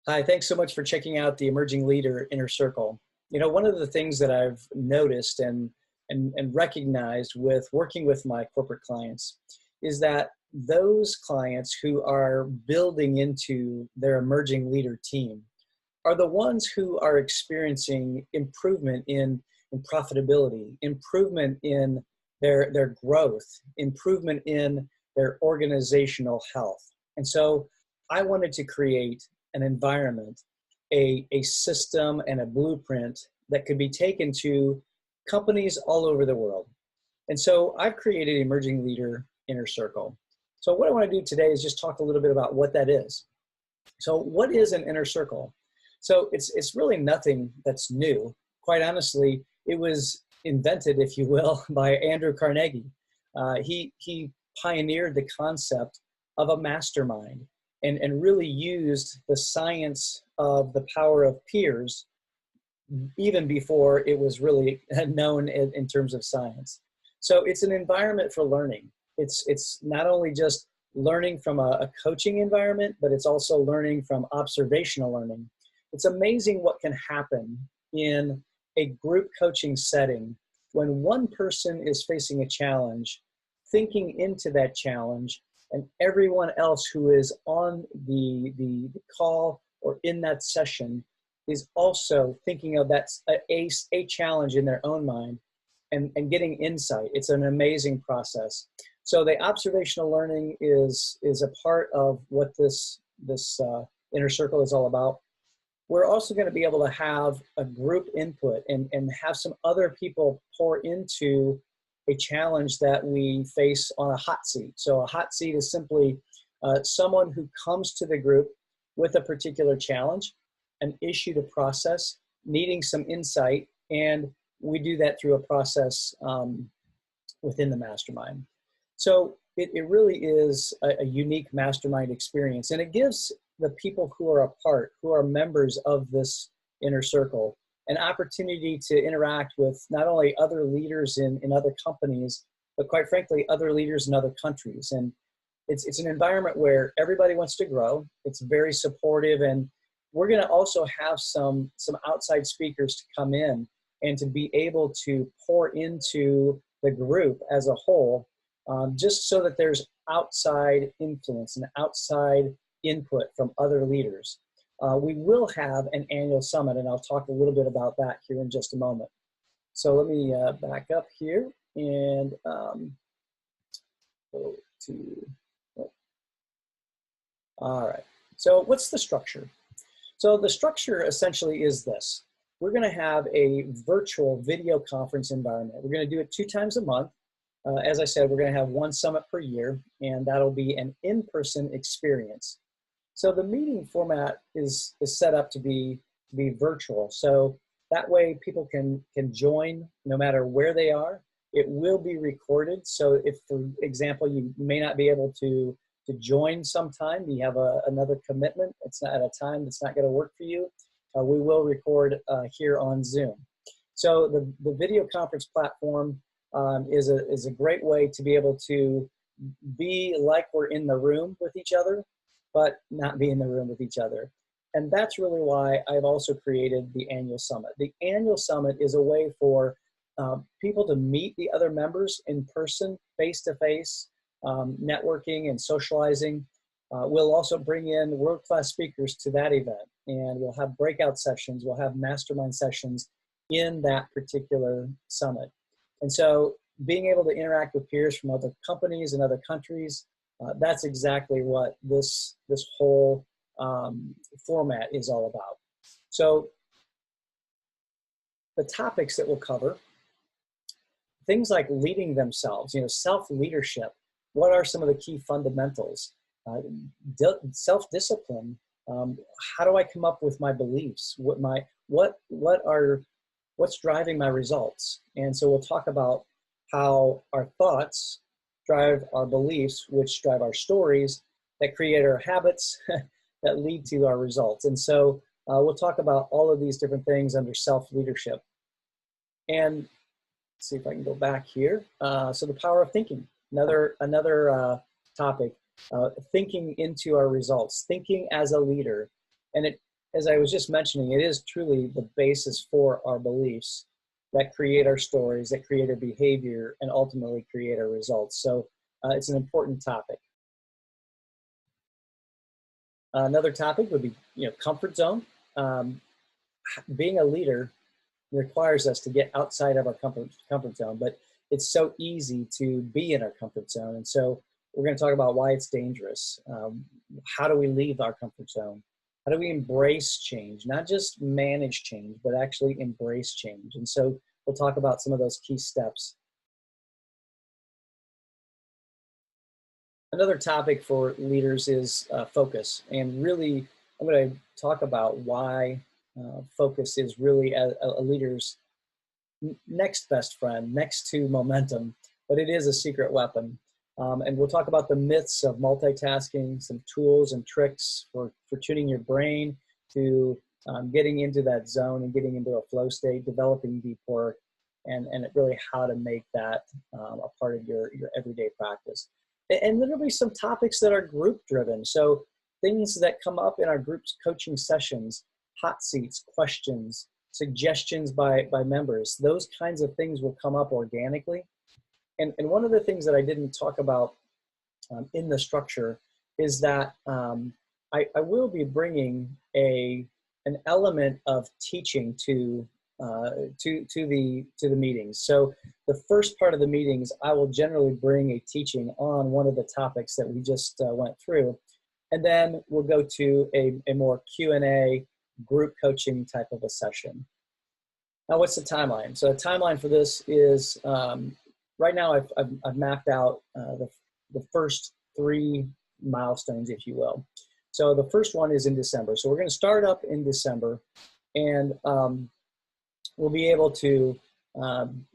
Hi, thanks so much for checking out the Emerging Leader Inner Circle. You know, one of the things that I've noticed and recognized with working with my corporate clients is that those clients who are building into their emerging leader team are the ones who are experiencing improvement in profitability, improvement in their growth, improvement in their organizational health. And so I wanted to create an environment, a system and a blueprint that could be taken to companies all over the world. And so I've created Emerging Leader Inner Circle. So what I want to do today is just talk a little bit about what that is. So what is an inner circle? So it's really nothing that's new. Quite honestly, it was invented, if you will, by Andrew Carnegie. He pioneered the concept of a mastermind and really used the science of the power of peers even before it was really known in terms of science. So it's an environment for learning. It's not only just learning from a coaching environment, but it's also learning from observational learning. It's amazing what can happen in a group coaching setting when one person is facing a challenge, thinking into that challenge, and everyone else who is on the call or in that session is also thinking of that a challenge in their own mind and getting insight. It's an amazing process. So the observational learning is a part of what this inner circle is all about. We're also going to be able to have a group input and have some other people pour into a challenge that we face on a hot seat. So a hot seat is simply someone who comes to the group with a particular challenge, an issue to process, needing some insight, and we do that through a process within the mastermind. So it really is a unique mastermind experience, and it gives the people who are a part, who are members of this inner circle, an opportunity to interact with not only other leaders in other companies, but quite frankly, other leaders in other countries. And it's an environment where everybody wants to grow. It's very supportive, and we're going to also have some outside speakers to come in and to be able to pour into the group as a whole, just so that there's outside influence and outside input from other leaders. We will have an annual summit, and I'll talk a little bit about that here in just a moment. So let me back up here and go to, all right. So what's the structure? So the structure essentially is this. We're going to have a virtual video conference environment. We're going to do it 2 times a month. As I said, we're going to have 1 summit per year, and that'll be an in-person experience. So the meeting format is set up to be virtual. So that way people can join no matter where they are. It will be recorded. So if, for example, you may not be able to join sometime, you have another commitment, it's not at a time that's not going to work for you, we will record here on Zoom. So the video conference platform is a great way to be able to be like we're in the room with each other, but not be in the room with each other. And that's really why I've also created the annual summit. The annual summit is a way for people to meet the other members in person, face-to-face, networking and socializing. We'll also bring in world-class speakers to that event, and we'll have breakout sessions, we'll have mastermind sessions in that particular summit. And so being able to interact with peers from other companies and other countries, that's exactly what this whole format is all about. So the topics that we'll cover, things like leading themselves, self-leadership. What are some of the key fundamentals? Self-discipline. How do I come up with my beliefs? What's driving my results? And so we'll talk about how our thoughts drive our beliefs, which drive our stories, that create our habits, that lead to our results. And so we'll talk about all of these different things under self-leadership. And let's see if I can go back here. So the power of thinking, another topic, thinking into our results, thinking as a leader. And as I was just mentioning, it is truly the basis for our beliefs that create our stories, that create our behavior, and ultimately create our results. So it's an important topic. Another topic would be, comfort zone. Um, Being a leader requires us to get outside of our comfort zone, but it's so easy to be in our comfort zone. And so we're going to talk about why it's dangerous. How do we leave our comfort zone? How do we embrace change? Not just manage change, but actually embrace change. And so we'll talk about some of those key steps. Another topic for leaders is focus. And really, I'm going to talk about why focus is really a leader's next best friend, next to momentum, but it is a secret weapon. And we'll talk about the myths of multitasking, some tools and tricks for tuning your brain to getting into that zone and getting into a flow state, developing deep work, and really how to make that a part of your everyday practice. And there'll be some topics that are group driven. So things that come up in our groups coaching sessions, hot seats, questions, suggestions by members, those kinds of things will come up organically. And one of the things that I didn't talk about in the structure is that I will be bringing an element of teaching to the meetings. So the first part of the meetings, I will generally bring a teaching on one of the topics that we just went through, and then we'll go to a more Q&A group coaching type of a session. Now, what's the timeline? So the timeline for this is right now I've mapped out the first 3 milestones, if you will. So the first one is in December. So we're going to start up in December, and we'll be able to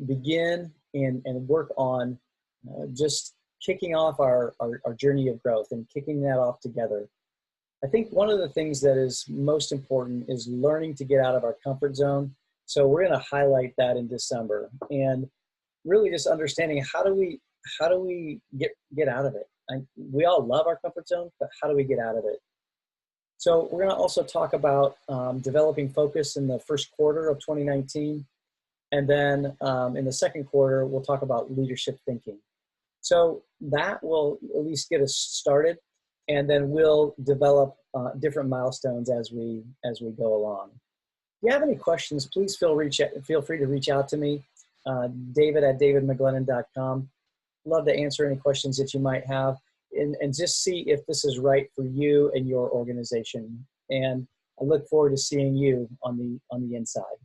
begin and work on just kicking off our journey of growth and kicking that off together. I think one of the things that is most important is learning to get out of our comfort zone. So we're going to highlight that in December, and really just understanding how do we get out of it. We all love our comfort zone, but how do we get out of it? So we're going to also talk about developing focus in the first quarter of 2019. And then in the second quarter, we'll talk about leadership thinking. So that will at least get us started. And then we'll develop different milestones as we go along. If you have any questions, please feel free to reach out to me, david@davidmcglennon.com. Love to answer any questions that you might have. And just see if this is right for you and your organization. And I look forward to seeing you on the inside.